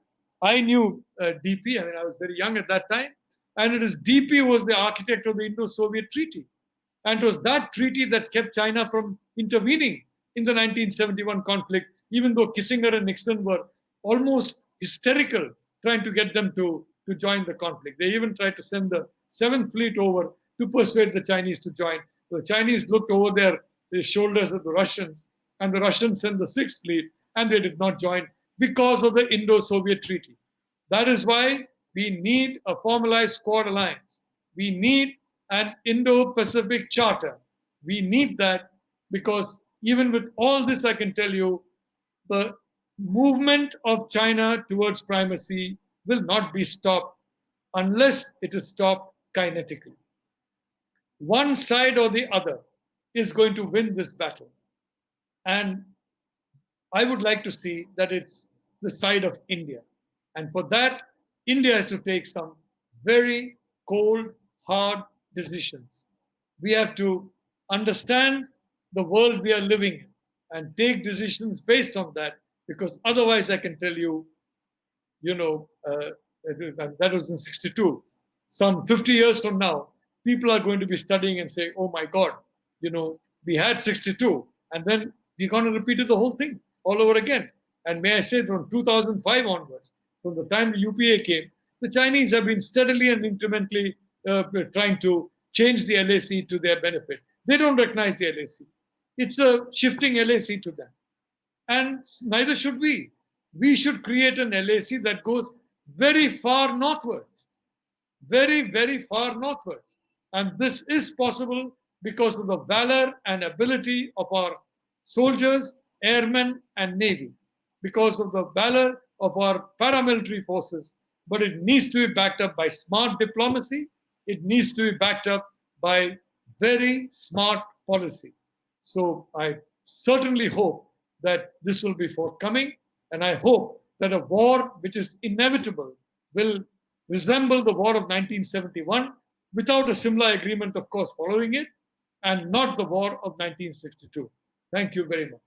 A: I knew DP. I was very young at that time. And it is DP who was the architect of the Indo-Soviet Treaty. And it was that treaty that kept China from intervening in the 1971 conflict, even though Kissinger and Nixon were almost hysterical trying to get them to join the conflict. They even tried to send the 7th Fleet over to persuade the Chinese to join. The Chinese looked over their shoulders at the Russians, and the Russians sent the 6th Fleet, and they did not join because of the Indo-Soviet Treaty. That is why we need a formalized Quad alliance. We need an Indo-Pacific Charter. We need that because even with all this, I can tell you, the movement of China towards primacy will not be stopped unless it is stopped kinetically. One side or the other is going to win this battle. And I would like to see that it's the side of India. And for that, India has to take some very cold, hard decisions. We have to understand the world we are living in and take decisions based on that, because otherwise, I can tell you, that was in 62. Some 50 years from now, people are going to be studying and say, oh my God, we had 62, and then we're going to repeat the whole thing all over again. And may I say, from 2005 onwards, from the time the UPA came, the Chinese have been steadily and incrementally trying to change the LAC to their benefit. They don't recognize the LAC. It's a shifting LAC to them. And neither should we. We should create an LAC that goes very far northwards. Very, very far northwards. And this is possible because of the valor and ability of our soldiers, airmen, and navy. Because of the valor of our paramilitary forces. But it needs to be backed up by smart diplomacy. It needs to be backed up by very smart policy. So I certainly hope that this will be forthcoming. And I hope that a war which is inevitable will resemble the war of 1971 without a similar agreement, of course, following it, and not the war of 1962. Thank you very much.